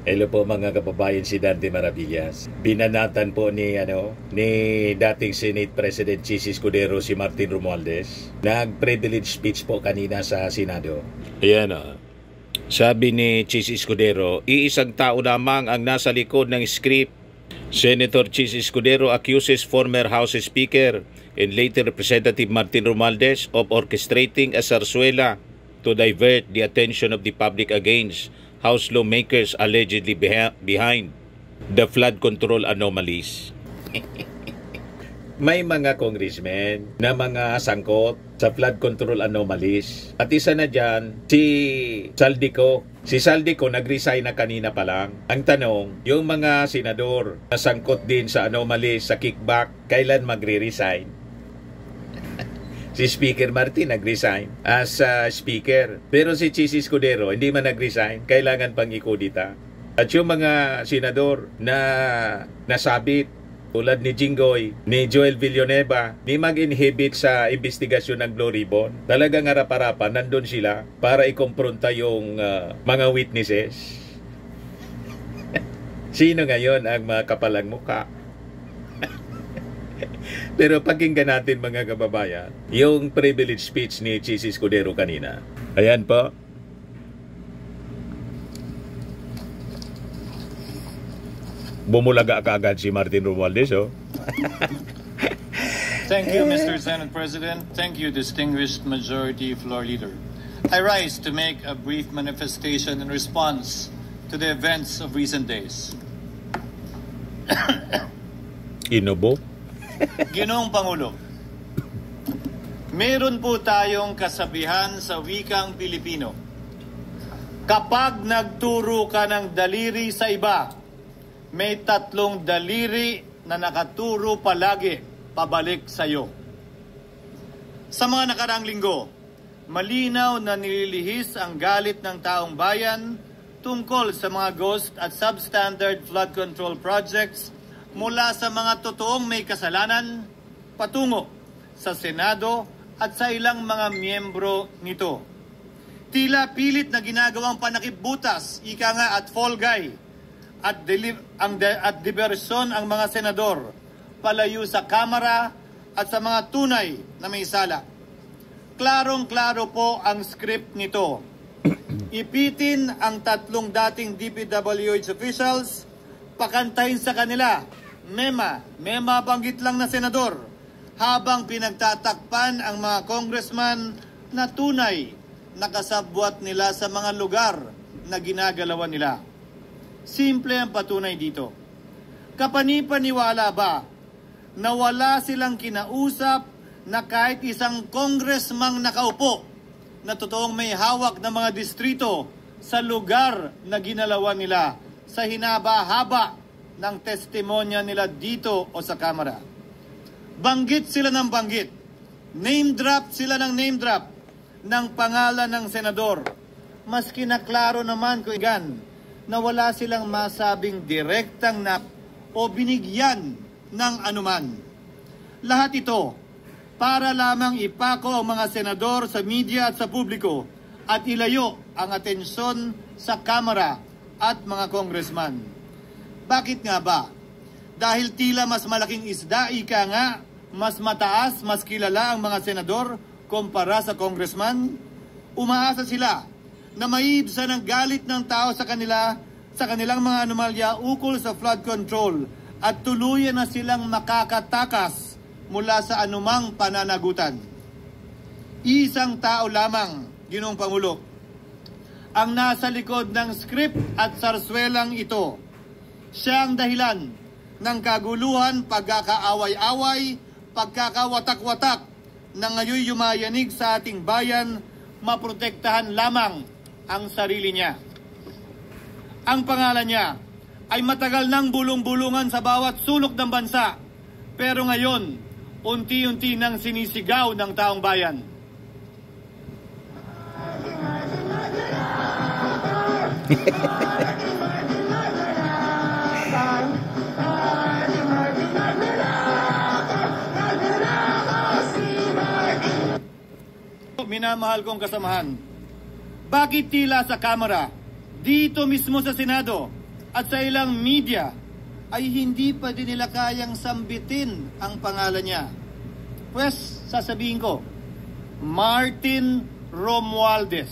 Hello po mga kababayan, si Dante Maravillas. Binanatan po ni dating Senate President Chis Escudero si Martin Romualdez. Nag-privilege speech po kanina sa Senado. Ayan Sabi ni Chis Escudero, iisang tao lamang ang nasa likod ng script. Senator Chis Escudero accuses former House Speaker and later Representative Martin Romualdez of orchestrating a zarzuela to divert the attention of the public against House lawmakers allegedly behind the flood control anomalies. May mga congressmen na mga sangkot sa flood control anomalies. At isa na dyan, si Saldico. Si Saldico nag-resign na kanina pa lang. Ang tanong, yung mga senador na sangkot din sa anomalies, sa kickback, kailan magre-resign? Si Speaker Martin nag-resign as Speaker. Pero si Chis Escudero hindi man nag-resign, kailangan pang ikodita. At yung mga senador na nasabit, tulad ni Jinggoy, ni Joel Villanueva, di mag-inhibit sa investigasyon ng Blue Ribbon. Talagang harap-harapan, nandun sila para ikompronta yung mga witnesses. Sino ngayon ang mga kapalang mukha? Pero pakinggan natin mga kababayan, yung privilege speech ni Chis Escudero kanina. Ayan po. Bumulaga kaagad si Martin Romualdez, Thank you, Mr. Senate President. Thank you, distinguished Majority Floor Leader. I rise to make a brief manifestation in response to the events of recent days. Inubo? Ginoong Pangulo, meron po tayong kasabihan sa wikang Pilipino. Kapag nagturo ka ng daliri sa iba, may tatlong daliri na nakaturo palagi pabalik sa iyo. Sa mga nakaraang linggo, malinaw na nililihis ang galit ng taong bayan tungkol sa mga ghost at substandard flood control projects mula sa mga totoong may kasalanan patungo sa Senado at sa ilang mga miyembro nito. Tila pilit na ginagawang panakipbutas, ika nga at fall guy, at diversyon ang mga senador palayo sa Kamara at sa mga tunay na may sala. Klarong-klaro po ang script nito. Ipitin ang tatlong dating DPWH officials, pakantahin sa kanila, mema banggit lang na senador, habang pinagtatakpan ang mga congressman na tunay nakasabwat nila sa mga lugar na ginagalawan nila. Simple ang patunay dito. Kapanipaniwala ba na wala silang kinausap na kahit isang congressman nakaupo na totoong may hawak ng mga distrito sa lugar na ginalawan nila sa hinaba-haba ng testimonya nila dito o sa Kamara? Banggit sila ng banggit, name drop sila ng name drop ng pangalan ng senador, maski na klaro naman kung igan na wala silang masabing direktang o binigyan ng anuman. Lahat ito para lamang ipako ang mga senador sa media at sa publiko at ilayo ang atensyon sa Kamara at mga congressman. Bakit nga ba? Dahil tila mas malaking isda, ika nga, mas mataas, mas kilala ang mga senador kumpara sa congressman? Umaasa sila na maiibsan ang galit ng tao sa kanilang mga anomalya ukol sa flood control at tuluyan na silang makakatakas mula sa anumang pananagutan. Isang tao lamang, Ginoong Pangulo, ang nasa likod ng script at sarswelang ito. Siya ang dahilan ng kaguluhan, pagkakaaway-away, pagkakawatak-watak na ngayon yumayanig sa ating bayan, maprotektahan lamang ang sarili niya. Ang pangalan niya ay matagal nang bulong-bulungan sa bawat sulok ng bansa, pero ngayon, unti-unti nang sinisigaw ng taong bayan. Minamahal kong kasamahan, bakit tila sa Kamara, dito mismo sa Senado, at sa ilang media ay hindi pa din nila kayang sambitin ang pangalan niya. Pues, sasabihin ko, Martin Romualdez.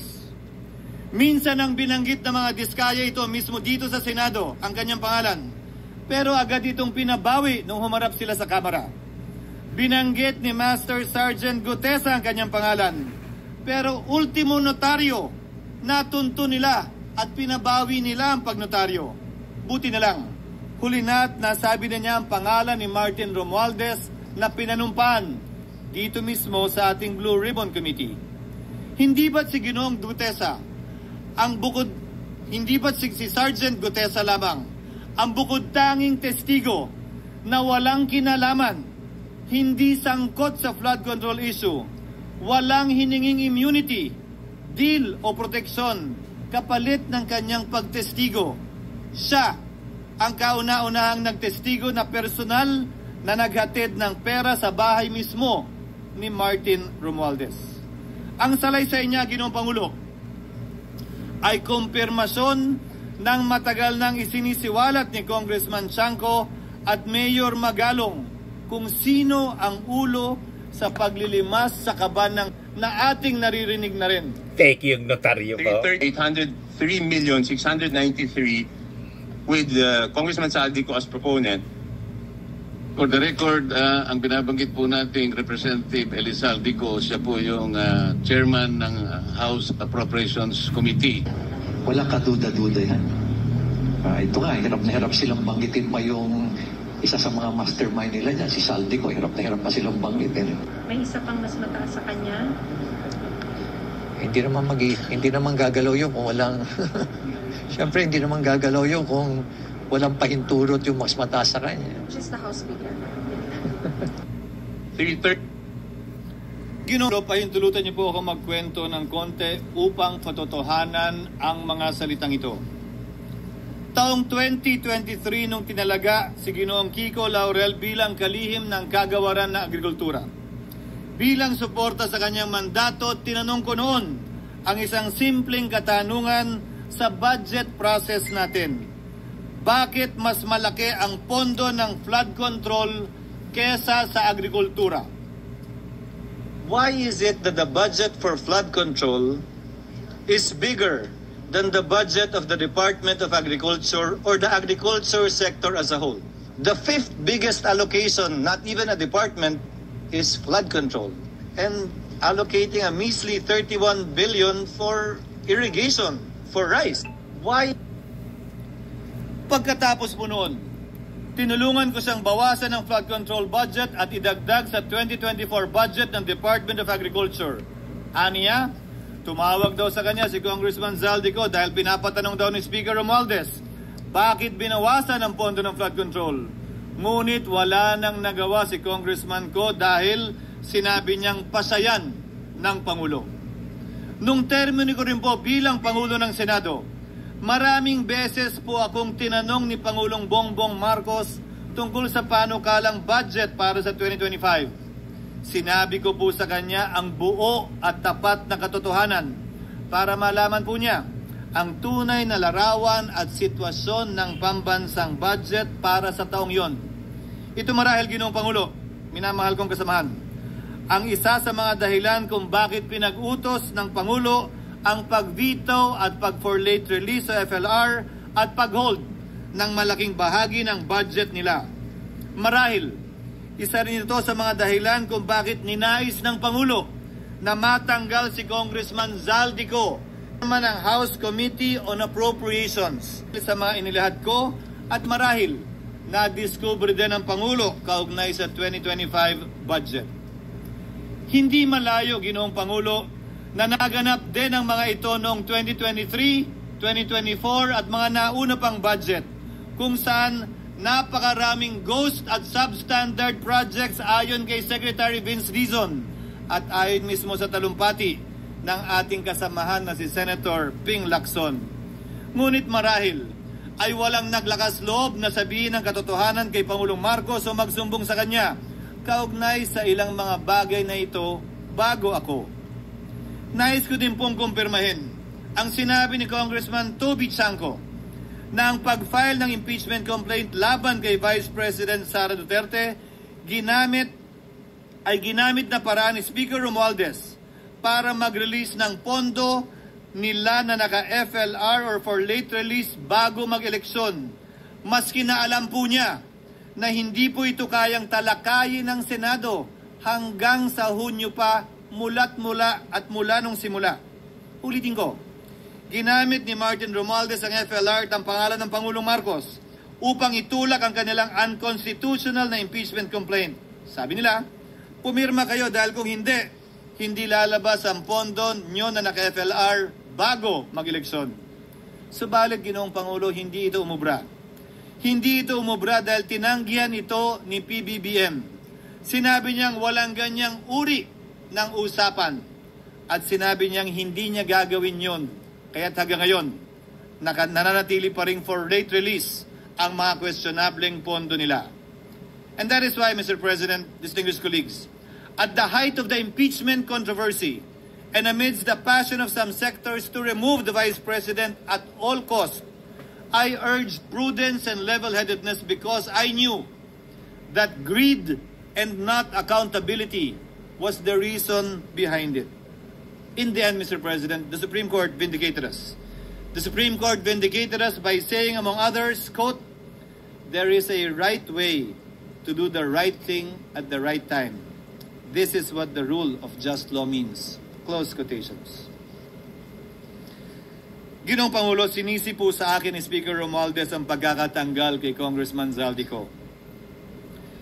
Minsan ang binanggit ng mga diskaya ito mismo dito sa Senado ang kanyang pangalan. Pero agad itong pinabawi nung humarap sila sa Kamara. Binanggit ni Master Sergeant Gutesa ang kanyang pangalan. Pero ultimo notaryo, natunto nila at pinabawi nila ang pagnotaryo. Buti na lang, huli na't nasabi na niya ang pangalan ni Martin Romualdez na pinanumpaan dito mismo sa ating Blue Ribbon Committee. Hindi ba't si Ginoong Gutesa hindi ba't si Sergeant Gutesa lamang ang bukod tanging testigo na walang kinalaman, hindi sangkot sa flood control issue, walang hininging immunity, deal o proteksyon kapalit ng kanyang pagtestigo? Siya ang kauna-unahang nagtestigo na personal na naghatid ng pera sa bahay mismo ni Martin Romualdez. Ang salaysay niya, Ginoong Pangulo, ay kumpirmasyon ng matagal nang isinisiwalat ni Congressman Chanco at Mayor Magalong kung sino ang ulo sa paglilimas sa kaban na ating naririnig na rin. Fake yung notaryo ko. 803,693 with Congressman Saldico as proponent. For the record, ang binabanggit po nating Representative Eli Saldico, siya po yung chairman ng House Appropriations Committee. Wala ka duda-duda yan. Ito nga, hirap na hirap silang banggitin pa yung isa sa mga mastermind nila dyan, si Saldico. Hirap na hirap pa silang banggitin. May isa pang mas mataas sa kanya? Hindi naman gagalaw yun kung walang... Siyempre, hindi naman gagalaw yun kung walang pahintulot yung mas mataas sa kanya. Just the House Speaker. Ginoong, pahintulutan niyo po ako magkwento ng konti upang patotohanan ang mga salitang ito. Taong 2023 nung tinalaga si Ginoong Kiko Laurel bilang kalihim ng kagawaran ng agrikultura. Bilang suporta sa kanyang mandato, tinanong ko noon ang isang simpleng katanungan sa budget process natin. Bakit mas malaki ang pondo ng flood control kesa sa agrikultura? Why is it that the budget for flood control is bigger than the budget of the Department of Agriculture or the agriculture sector as a whole? The fifth biggest allocation, not even a department, is flood control. And allocating a measly 31 billion for irrigation, for rice. Why? Pagkatapos po noon, tinulungan ko siyang bawasan ang flood control budget at idagdag sa 2024 budget ng Department of Agriculture. Aniya, tumawag daw sa kanya si Congressman Zaldico dahil pinapatanong daw ni Speaker Romualdez, bakit binawasan ang pondo ng flood control? Ngunit wala nang nagawa si Congressman ko dahil sinabi niyang pasayan ng Pangulo. Nung termino ko rin po bilang Pangulo ng Senado, maraming beses po akong tinanong ni Pangulong Bongbong Marcos tungkol sa panukalang budget para sa 2025. Sinabi ko po sa kanya ang buo at tapat na katotohanan para malaman po niya ang tunay na larawan at sitwasyon ng pambansang budget para sa taong yon. Ito marahil, Ginoong Pangulo, minamahal kong kasamahan, ang isa sa mga dahilan kung bakit pinag-utos ng Pangulo ang pag-veto at pag-for late release sa FLR at pag-hold ng malaking bahagi ng budget nila. Marahil, isa rin ito sa mga dahilan kung bakit ninais ng Pangulo na matanggal si Congressman Zaldico naman ang House Committee on Appropriations sa mga inilahad ko, at marahil na-discover din ng Pangulo kaugnay sa 2025 budget. Hindi malayo, Ginoong Pangulo, na naganap din ang mga ito noong 2023, 2024 at mga nauna pang budget kung saan napakaraming ghost at substandard projects ayon kay Secretary Vince Dizon at ayon mismo sa talumpati ng ating kasamahan na si Senator Ping Lacson. Ngunit marahil ay walang naglakas loob na sabihin ang katotohanan kay Pangulong Marcos o magsumbong sa kanya kaugnay sa ilang mga bagay na ito bago ako. Nais ko din pong kumpirmahin ang sinabi ni Congressman Toby Chanco na ang pag-file ng impeachment complaint laban kay Vice President Sara Duterte ginamit na paraan ni Speaker Romualdez para mag-release ng pondo nila na naka-FLR or for late release bago mag-eleksyon. Maski na alam po niya na hindi po ito kayang talakayin ng Senado hanggang sa Hunyo pa mula nung simula. Ulitin ko, ginamit ni Martin Romualdez ang FLR at ang pangalan ng Pangulong Marcos upang itulak ang kanilang unconstitutional na impeachment complaint. Sabi nila, pumirma kayo dahil kung hindi lalabas ang pondo nyo na naka-FLR bago mag-eleksyon. Subalit, Ginoong Pangulo, hindi ito umubra. Hindi ito umubra dahil tinanggihan ito ni PBBM. Sinabi niyang walang ganyang uri ng usapan at sinabi niyang hindi niya gagawin yon. Kaya't hanggang ngayon, nananatili pa rin for late release ang mga questionableng pondo nila. And that is why, Mr. President, distinguished colleagues, at the height of the impeachment controversy and amidst the passion of some sectors to remove the Vice President at all costs, I urged prudence and level-headedness because I knew that greed and not accountability was the reason behind it. In the end, Mr. President, the Supreme Court vindicated us. The Supreme Court vindicated us by saying, among others, quote, "There is a right way to do the right thing at the right time. This is what the rule of just law means." Close quotations. Ginoong Pangulo, sinisi po sa akin ni Speaker Romualdez ang pagkakatanggal kay Congressman Zaldico.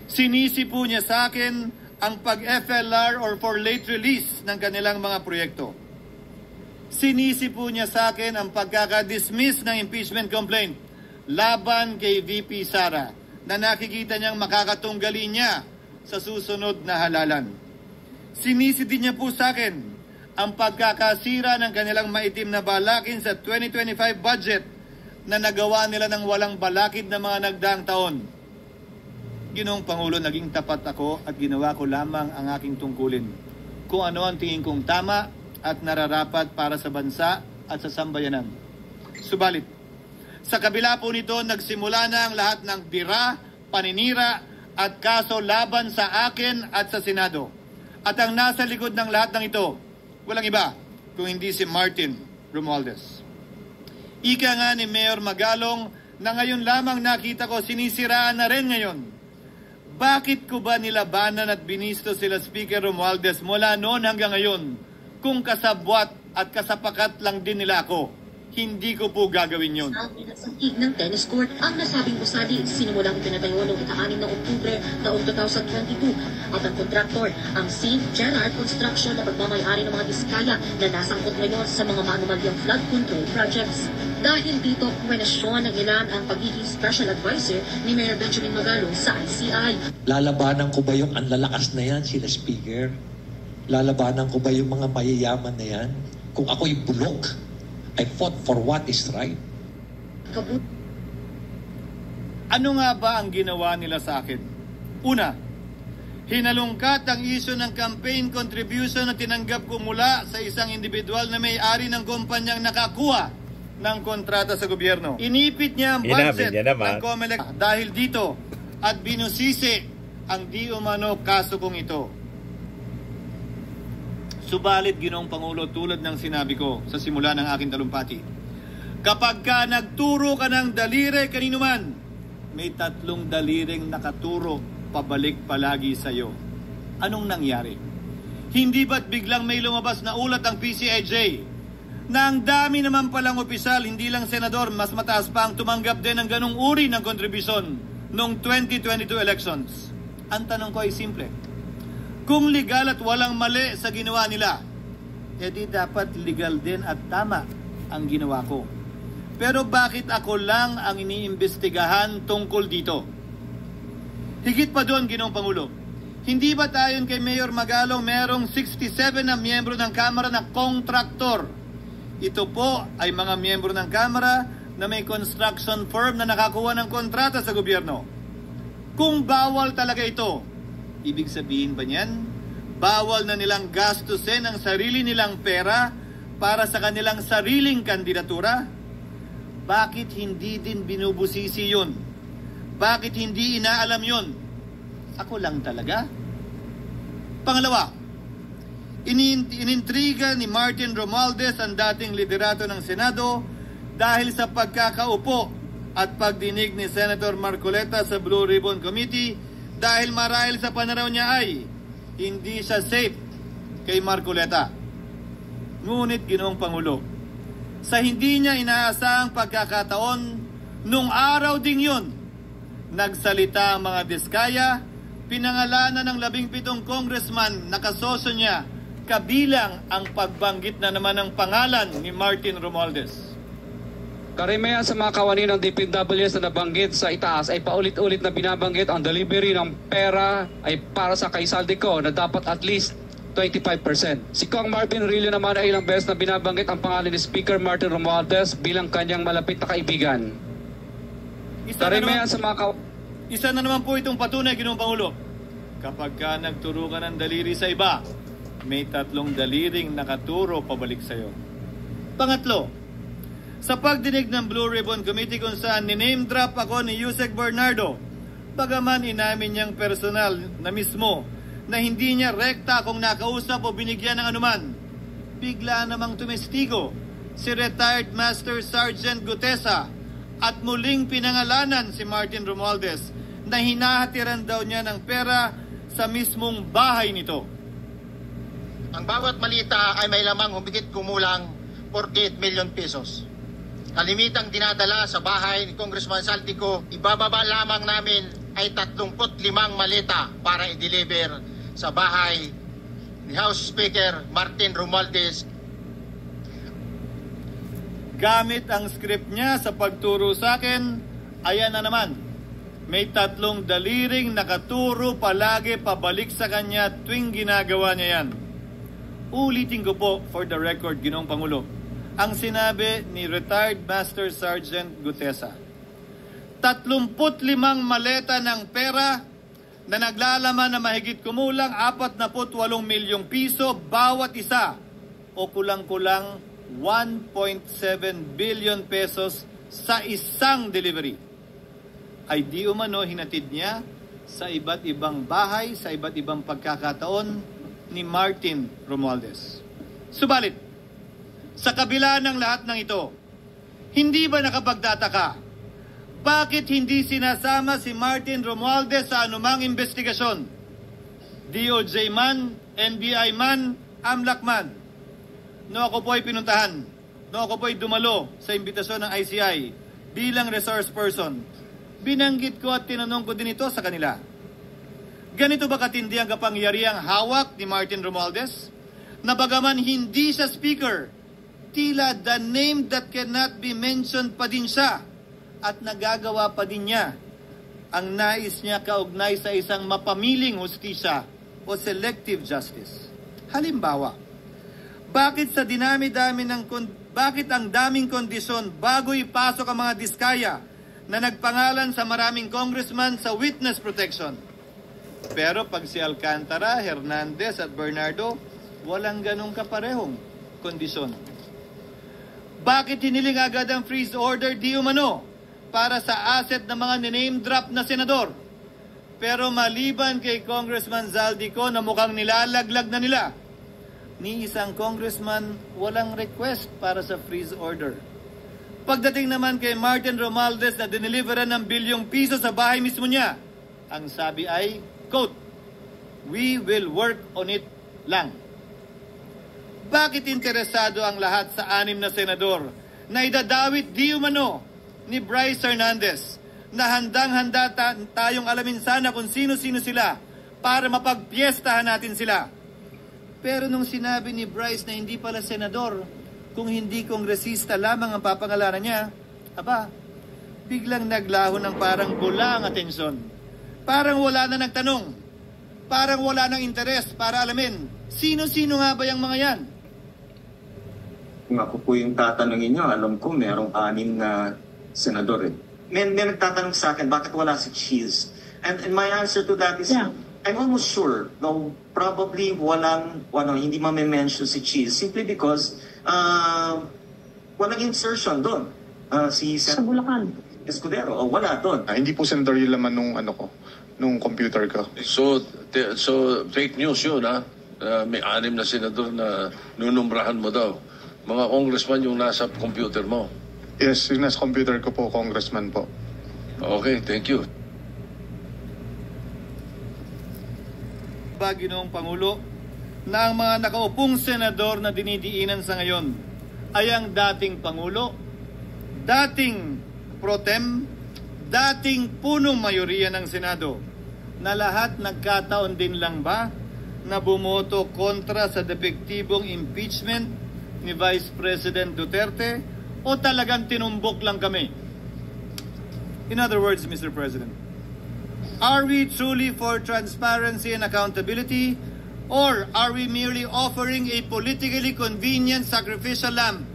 Sinisi po niya sa akin ang pag-FLR or for late release ng kanilang mga proyekto. Sinisi po niya sa akin ang pagkakadismiss ng impeachment complaint laban kay VP Sara na nakikita niyang makakatunggali niya sa susunod na halalan. Sinisi din niya po sa akin ang pagkakasira ng kanilang maitim na balakin sa 2025 budget na nagawa nila ng walang balakid na mga nagdaang taon. Ginoong Pangulo, naging tapat ako at ginawa ko lamang ang aking tungkulin. Kung ano ang tingin kong tama at nararapat para sa bansa at sa sambayanan. Subalit, sa kabila po nito, nagsimula na ang lahat ng bira, paninira at kaso laban sa akin at sa Senado. At ang nasa likod ng lahat ng ito, walang iba kung hindi si Martin Romualdez. Ika nga ni Mayor Magalong na ngayon lamang nakita ko sinisiraan na rin ngayon. Bakit ko ba nilabanan at binisto sila Speaker Romualdez mula noon hanggang ngayon kung kasabwat at kasapakat lang din nila ako? Hindi ko po gagawin yun. Sa ng tennis court, ang nasabing gusali sinimulang pinatayo noong ika-6 ng Oktubre taong 2022 at ang kontraktor, ang St. Gerard Construction na pagmamayari ng mga diskaya na nasangkot ngayon sa mga maanumalyang flood control projects. Dahil dito, kwenasyon ng ilan ang pagiging special advisor ni Mayor Benjamin Magalong sa ICI. Lalabanan ko ba yung anlalakas na yan, sila Speaker? Lalabanan ko ba yung mga mayayaman na yan? Kung ako'y bulok, I fought for what is right. Ano nga ba ang ginawa nila sa akin? Una, hinalungkat ang isyu ng campaign contribution na tinanggap ko mula sa isang individual na may-ari ng kumpanyang nakakuha ng kontrata sa gobyerno. Inipit niya ang budget ng COMELEC dahil dito at binusisi ang di umano kaso kong ito. Subalit, Ginoong Pangulo, tulad ng sinabi ko sa simula ng aking talumpati, kapag ka nagturo ka ng daliri kanino man, may 3 daliring nakaturo pabalik palagi sa iyo. Anong nangyari? Hindi ba't biglang may lumabas na ulat ang PCIJ na ang dami naman palang opisyal, hindi lang senador, mas mataas pa ang tumanggap din ng ganong uri ng kontribusyon noong 2022 elections? Ang tanong ko ay simple. Kung legal at walang mali sa ginawa nila, edi dapat legal din at tama ang ginawa ko. Pero bakit ako lang ang iniimbestigahan tungkol dito? Higit pa doon, Ginoong Pangulo, hindi ba tayon kay Mayor Magalong merong 67 na miyembro ng Kamara na kontraktor? Ito po ay mga miyembro ng Kamara na may construction firm na nakakuha ng kontrata sa gobyerno. Kung bawal talaga ito, ibig sabihin ba niyan, bawal na nilang gastusin ang sarili nilang pera para sa kanilang sariling kandidatura? Bakit hindi din binubusisi yun? Bakit hindi inaalam yun? Ako lang talaga. Pangalawa, inintriga ni Martin Romualdez ang dating liderato ng Senado dahil sa pagkakaupo at pagdinig ni Senator Marcoleta sa Blue Ribbon Committee dahil marahil sa pananaw niya ay hindi siya safe kay Marcoleta. Ngunit Ginoong Pangulo, sa hindi niya inaasahang pagkakataon, nung araw ding yun, nagsalita ang mga diskaya, pinangalanan ng 17 congressman na kasosyo niya, kabilang ang pagbanggit na naman ng pangalan ni Martin Romualdez. Karamihan sa mga kawani ng DPWs na nabanggit sa itaas ay paulit-ulit na binabanggit ang delivery ng pera ay para sa kay Saldico na dapat at least 25%. Si Kong Marvin Rillo naman ay ilang beses na binabanggit ang pangalan ni Speaker Martin Romualdez bilang kanyang malapit na kaibigan. Isa na naman po itong patunay, Ginoong Pangulo. Kapag ka nagturo ka ng daliri sa iba, may 3 daliring nakaturo pabalik sa iyo. Pangatlo, sa pagdinig ng Blue Ribbon Committee kung saan ni-name drop ako ni Yusek Bernardo, bagaman inamin niyang personal na mismo na hindi niya rekta kung nakausap o binigyan ng anuman, bigla namang tumestigo si retired Master Sergeant Gutesa at muling pinangalanan si Martin Romualdez na hinahatiran daw niya ng pera sa mismong bahay nito. Ang bawat malita ay may lamang humigit kumulang 48 million pesos. Kalimitang dinadala sa bahay ni Congressman Saldico, ibababa lamang namin ay 35 maleta para i-deliver sa bahay ni House Speaker Martin Romualdez. Gamit ang script niya sa pagturo sa akin, ayan na naman. May 3 daliring nakaturo palagi pabalik sa kanya tuwing ginagawa niya yan. Ulitin ko po for the record, Ginoong Pangulo, ang sinabi ni retired Master Sergeant Gutesa. 35 maleta ng pera na naglalaman na mahigit kumulang 48 milyong piso bawat isa o kulang-kulang 1.7 billion pesos sa isang delivery ay di umano hinatid niya sa iba't ibang bahay, sa iba't ibang pagkakataon ni Martin Romualdez. Subalit, sa kabila ng lahat ng ito, hindi ba nakapagtataka? Bakit hindi sinasama si Martin Romualdez sa anumang investigasyon? DOJ man, NBI man, AMLAC man. No ako po ay pinuntahan. No ako po ay dumalo sa imbitasyon ng ICI bilang resource person. Binanggit ko at tinanong ko din ito sa kanila. Ganito ba katindi ang kapangyarihang hawak ni Martin Romualdez? Na bagaman hindi siya speaker, tila the name that cannot be mentioned pa din siya at nagagawa pa din niya ang nais niya kaugnay sa isang mapamiling hustisya o selective justice. Halimbawa, bakit ang daming kondisyon bago ipasok ang mga diskaya na nagpangalan sa maraming congressman sa witness protection? Pero pag si Alcantara, Hernandez at Bernardo, walang ganong kaparehong kondisyon. Bakit hiniling agad ang freeze order di umano para sa asset ng mga name drop na senador? Pero maliban kay Congressman Zaldico na mukhang nilalaglag na nila, ni isang congressman walang request para sa freeze order. Pagdating naman kay Martin Romualdez na dineliveran ng bilyong piso sa bahay mismo niya, ang sabi ay, quote, "We will work on it lang." Bakit interesado ang lahat sa 6 na senador na idadawit di umano ni Bryce Hernandez na handang-handa tayong alamin sana kung sino-sino sila para mapagpiestahan natin sila? Pero nung sinabi ni Bryce na hindi pala senador, kung hindi kongresista lamang ang papangalanan niya, biglang naglaho ng parang bula ang atensyon. Parang wala na nagtanong. Parang wala nang interes para alamin. Sino-sino nga ba yung mga yan? Kung ako po yung tatanungin nyo, alam ko merong 6 na senador. May nagtatanong sa akin, bakit wala si Cheese? And my answer to that is, I'm almost sure, though probably hindi ma-mention si Cheese simply because walang insertion doon. Si Sa Bulacan. Escudero, o wala doon. Hindi po, Senator, yung laman nung computer ko. So fake news yun, ha? May 6 na senador na nunumbrahan mo daw. Mga congressman yung nasa computer mo. Yes, yung nasa computer ko po, congressman po. Okay, thank you. Ginoong Pangulo, na ang mga nakaupong senador na dinidiinan sa ngayon ay ang dating Pangulo, dating pro tem, dating punong mayoriya ng Senado, na lahat nagkataon din lang ba na bumoto kontra sa depektibong impeachment ni Vice President Duterte o talagang tinumbok lang kami? In other words, Mr. President, are we truly for transparency and accountability, or are we merely offering a politically convenient sacrificial lamb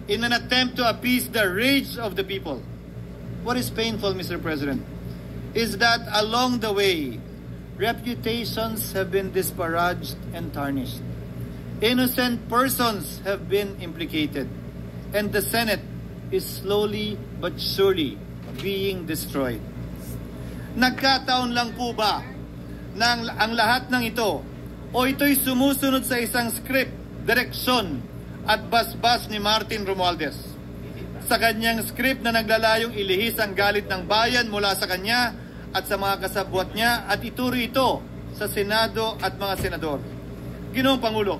in an attempt to appease the rage of the people? What is painful, Mr. President, is that along the way, reputations have been disparaged and tarnished. Innocent persons have been implicated, and the Senate is slowly but surely being destroyed. Nagkataon lang po ba na ang lahat ng ito o ito'y sumusunod sa isang script, direksyon at basbas ni Martin Romualdez? Sa kanyang script na naglalayong ilihis ang galit ng bayan mula sa kanya at sa mga kasabwat niya at ituro ito sa Senado at mga senador. Ginoong Pangulo,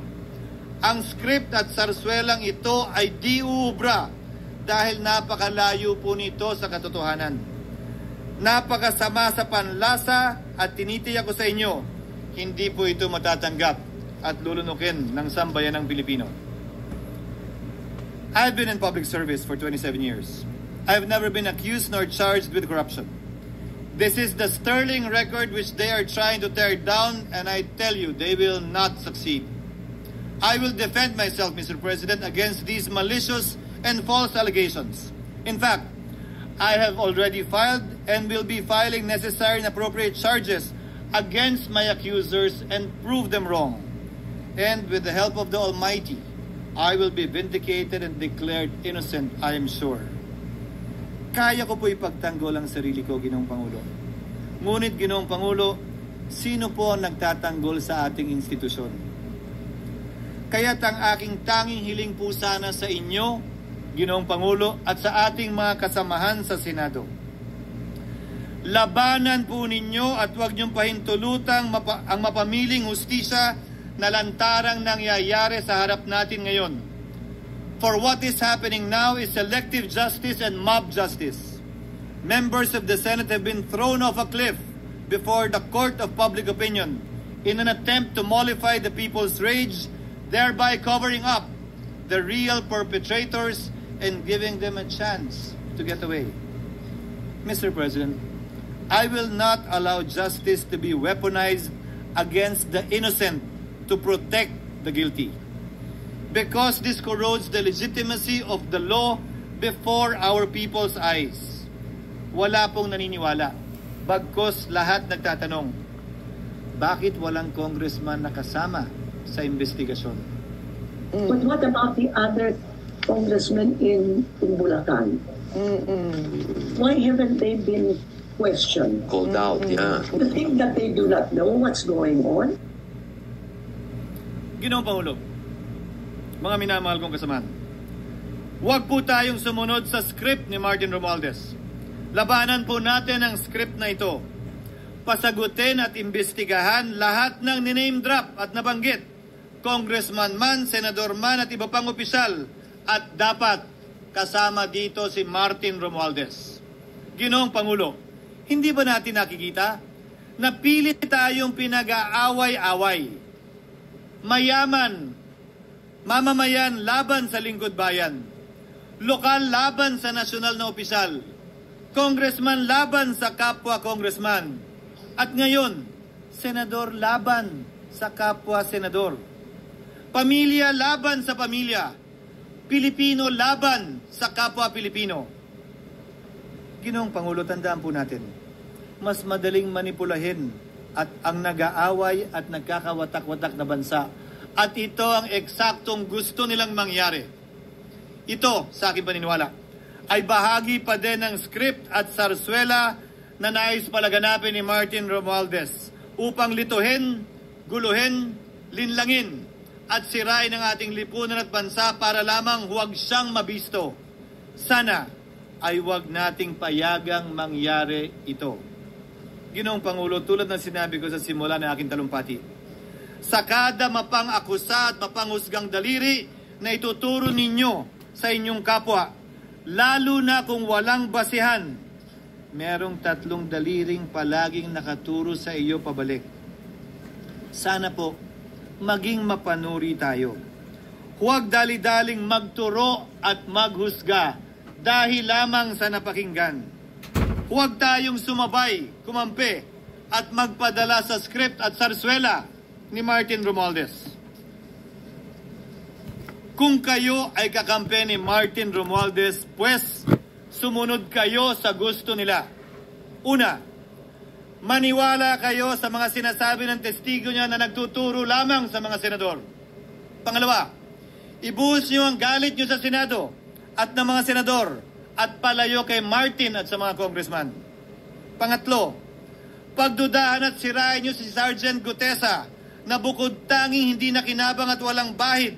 ang script at sarswelang ito ay di uubra dahil napakalayo po nito sa katotohanan. Napakasama sa panlasa at tinitiyak ko sa inyo, hindi po ito matatanggap at lulunukin ng sambayan ng Pilipino. I've been in public service for 27 years. I've never been accused nor charged with corruption. This is the sterling record which they are trying to tear down, and I tell you, they will not succeed. I will defend myself, Mr. President, against these malicious and false allegations. In fact, I have already filed and will be filing necessary and appropriate charges against my accusers and prove them wrong. And with the help of the Almighty, I will be vindicated and declared innocent, I am sure. Kaya ko po ipagtanggol ang sarili ko, Ginoong Pangulo. Ngunit, Ginoong Pangulo, sino po ang nagtatanggol sa ating institusyon? Kaya't ang aking tanging hiling po sana sa inyo, Ginoong Pangulo, at sa ating mga kasamahan sa Senado. Labanan po ninyo at huwag niyong pahintulutang ang mapamiling hustisya na lantarang nangyayari sa harap natin ngayon. For what is happening now is selective justice and mob justice. Members of the Senate have been thrown off a cliff before the court of public opinion in an attempt to mollify the people's rage, thereby covering up the real perpetrators and giving them a chance to get away. Mr. President, I will not allow justice to be weaponized against the innocent to protect the guilty. Because this corrodes the legitimacy of the law before our people's eyes. Wala pong naniniwala. Bagkus lahat nagtatanong, bakit walang congressman na kasama sa investigasyon? But what about the other congressmen in Bulacan? Why haven't they been questioned? Called out, yeah. You think that they do not know what's going on? Ginoong Pangulo, mga minamahal kong kasamahan, huwag po tayong sumunod sa script ni Martin Romualdez. Labanan po natin ang script na ito. Pasagutin at imbestigahan lahat ng niname drop at nabanggit, congressman man, senador man at iba pang opisyal, at dapat kasama dito si Martin Romualdez. Ginoong Pangulo, hindi ba natin nakikita na pilit tayong pinag-aaway-away? Mayaman, mamamayan laban sa lingkod bayan, lokal laban sa nasyonal na opisyal, congressman laban sa kapwa congressman, at ngayon, senador laban sa kapwa senador, pamilya laban sa pamilya, Pilipino laban sa kapwa Pilipino. Ginoong Pangulo, tandaan po natin, mas madaling manipulahin at ang nag-aaway at nagkakawatak-watak na bansa. At ito ang eksaktong gusto nilang mangyari. Ito, sa aking paniniwala, ay bahagi pa din ng script at sarswela na nais palaganapin ni Martin Romualdez upang lituhin, guluhin, linlangin at sirain ang ating lipunan at bansa para lamang huwag siyang mabisto. Sana ay huwag nating payagang mangyari ito. Ginoong Pangulo, tulad ng sinabi ko sa simula ng aking talumpati, sa kada mapang-akusa at mapanghusgang daliri na ituturo ninyo sa inyong kapwa, lalo na kung walang basihan, merong 3 daliring palaging nakaturo sa iyo pabalik. Sana po, maging mapanuri tayo. Huwag dali-daling magturo at maghusga dahil lamang sa napakinggan. Huwag tayong sumabay, kumampi at magpadala sa script at sarswela ni Martin Romualdez. Kung kayo ay kakampi ni Martin Romualdez, pues sumunod kayo sa gusto nila. Una, maniwala kayo sa mga sinasabi ng testigo niya na nagtuturo lamang sa mga senador. Pangalawa, ibuhos niyo ang galit niyo sa Senado at ng mga senador at palayo kay Martin at sa mga congressman. Pangatlo, pagdudahan at sirain niyo si Sergeant Gutesa na bukod tanging hindi nakinabang at walang bahid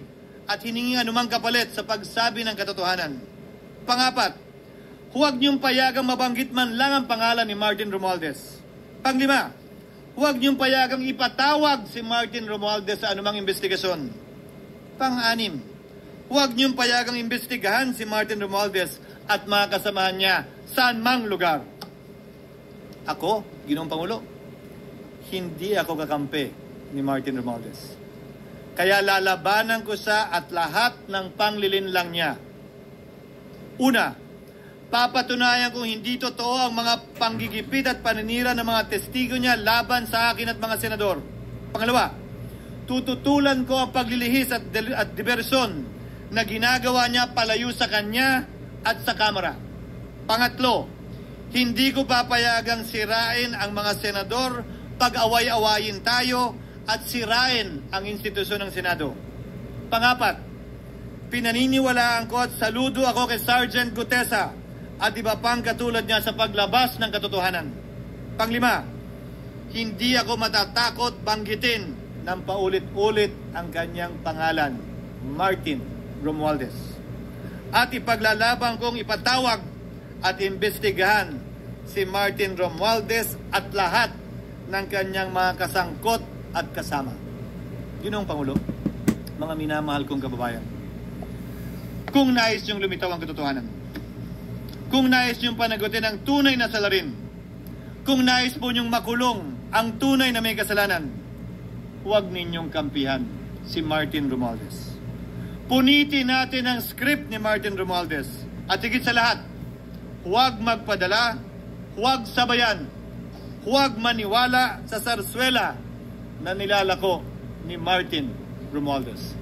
at hiningi anumang kapalit sa pagsabi ng katotohanan. Pangapat, huwag niyong payagang mabanggit man lang ang pangalan ni Martin Romualdez. Panglima, huwag niyong payagang ipatawag si Martin Romualdez sa anumang investigasyon. Pang-anim, huwag niyong payagang imbestigahan si Martin Romualdez at mga kasamahan niya saan mang lugar. Ako, Ginoong Pangulo, hindi ako kakampi ni Martin Romualdez. Kaya lalabanan ko siya at lahat ng panglilinlang niya. Una, papatunayan kung hindi totoo ang mga panggigipit at paninira ng mga testigo niya laban sa akin at mga senador. Pangalawa, tututulan ko ang paglilihis at diversyon na ginagawa niya palayo sa kanya at sa Kamara. Pangatlo, hindi ko papayagang sirain ang mga senador pag away-awayin tayo at sirain ang institusyon ng Senado. Pangapat, pinaniniwalaan ko at saludo ako kay Sergeant Gutesa at iba pang katulad niya sa paglabas ng katotohanan. Panglima, hindi ako matatakot banggitin ng paulit-ulit ang kanyang pangalan, Martin Romualdez. At ipaglalaban kong ipatawag at imbestigahan si Martin Romualdez at lahat ng kanyang mga kasangkot at kasama. Ginoong Pangulo, mga minamahal kong kababayan, kung nais niyong lumitaw ang katotohanan, kung nais niyong panagutin ang tunay na salarin, kung nais po niyong makulong ang tunay na may kasalanan, huwag ninyong kampihan si Martin Romualdez. Punitin natin ang script ni Martin Romualdez. At higit sa lahat, huwag magpadala, huwag sabayan, huwag maniwala sa sarswela na nilalako ni Martin Romualdez.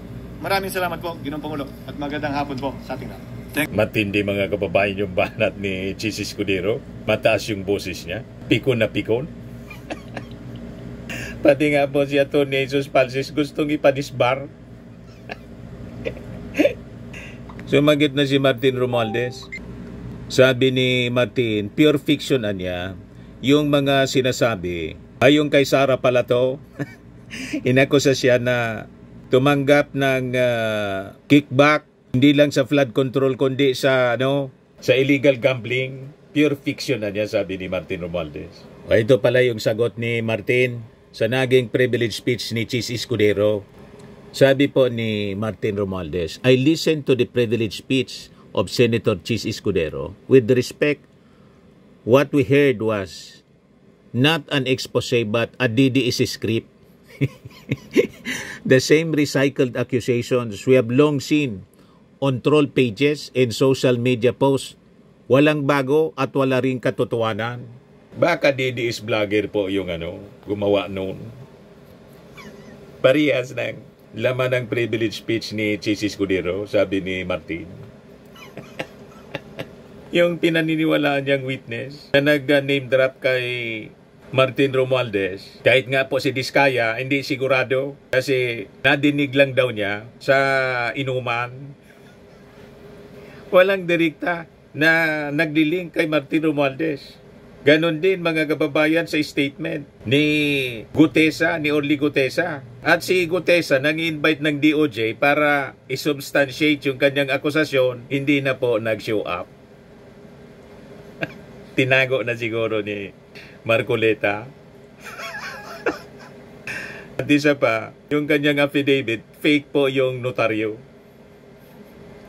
Maraming salamat po, Ginoong Pangulo, at magandang hapon po sa ating lahat. Matindi mga kababayan yung banat ni Chis Escudero. Mataas yung boses niya. Pikon na pikon. Pati nga po si Atty. Jesus Palsis gustong ipadisbar. Sumagit na si Martin Romualdez. Sabi ni Martin, pure fiction na niya. Yung mga sinasabi, ay yung kay Sara pala to. Inakusa siya na tumanggap ng kickback, hindi lang sa flood control kundi sa sa illegal gambling. Pure fiction na niya, sabi ni Martin Romualdez. O ito pala yung sagot ni Martin sa naging privilege speech ni Chis Escudero. Sabi po ni Martin Romualdez, I listened to the privilege speech of Senator Chis Escudero. With respect, what we heard was not an expose but a DDS script. The same recycled accusations we have long seen on troll pages and social media posts. Walang bago at wala ring katotohanan. Baka DDS vlogger po yung gumawa noon. Parehas ng laman ng privilege speech ni Chis Escudero, sabi ni Martin. Yung pinaniniwalaan niyang witness na nag-name drop kay Martin Romualdez, kahit nga po si Diskaya, hindi sigurado kasi nadinig lang daw niya sa inuman. Walang direkta. na naglilink kay Martin Romualdez. Ganon din mga kababayan sa statement ni Gutesa, ni Orly Gutesa. At si Gutesa nang-invite ng DOJ para isubstantiate yung kanyang akusasyon, hindi na po nag-show up. Tinago na siguro ni Marcoleta. At isa pa, yung kanyang affidavit, fake po yung notaryo.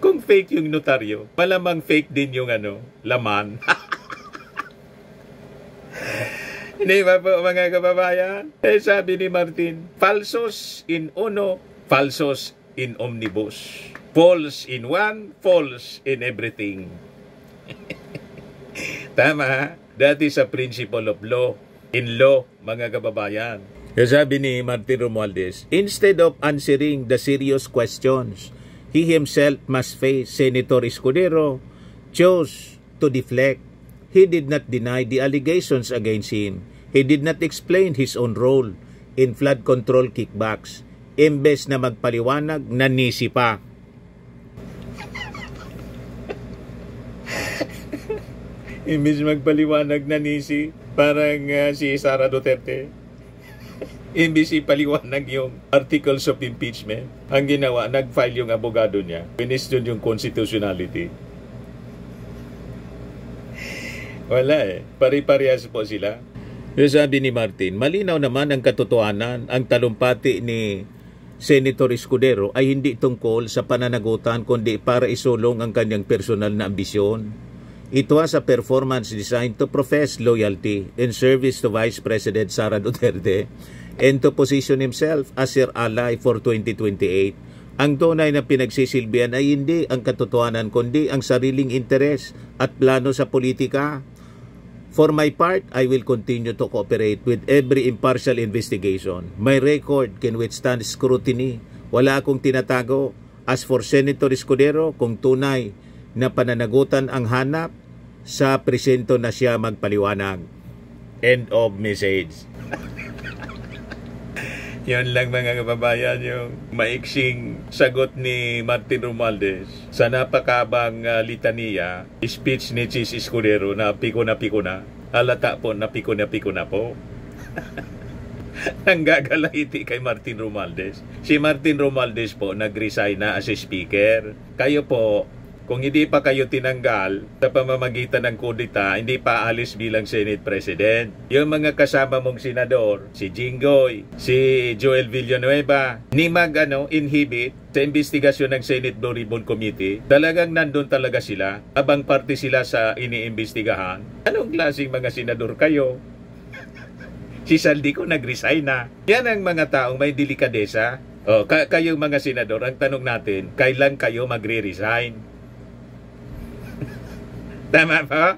Kung fake yung notaryo, malamang fake din yung laman. Hindi ba po mga kababayan? Sabi ni Martin, falsos in uno, falsos in omnibus. False in one, false in everything. Tama, that is a principle of law. In law, mga kababayan. Sabi ni Martin Romualdez, instead of answering the serious questions he himself must face, Senator Escudero chose to deflect. He did not deny the allegations against him. He did not explain his own role in flood control kickbacks. Imbes na magpaliwanag, nanisi pa. Imbes magpaliwanag, nanisi, parang si Sara Duterte. Imbis ipaliwanag yung articles of impeachment, ang ginawa, nag-file yung abogado niya. Question yung constitutionality. Wala pari-parehas po sila. Yung sabi ni Martin, malinaw naman ang katotohanan, ang talumpati ni Senator Escudero ay hindi tungkol sa pananagutan kundi para isulong ang kanyang personal na ambisyon. It was a performance designed to profess loyalty in service to Vice President Sara Duterte and to position himself as her ally for 2028. Ang tunay na pinagsisilbihan ay hindi ang katotohanan kundi ang sariling interes at plano sa politika. For my part, I will continue to cooperate with every impartial investigation. My record can withstand scrutiny. Wala akong tinatago. As for Senator Escudero, kung tunay na pananagutan ang hanap, sa presento na siya magpaliwanag. End of message. Yan lang mga kababayan yung maiksing sagot ni Martin Romualdez sa napakabang litania, speech ni Chis Escudero na piko na. Halata po na piko na po. Nanggagalaiti kay Martin Romualdez. Si Martin Romualdez po nag-resign na as speaker. Kayo po, kung hindi pa kayo tinanggal sa pamamagitan ng kudita, hindi pa alis bilang Senate President. Yung mga kasama mong senador, si Jinggoy, si Joel Villanueva, ni inhibit sa investigasyon ng Senate Blue Ribbon Committee, talagang nandun talaga sila, abang parte sila sa iniimbestigahan. Anong klaseng mga senador kayo? Si Saldico nag-resign na. Yan ang mga taong may delikadesa. Kayong mga senador, ang tanong natin, kailan kayo magre-resign? Tama ba?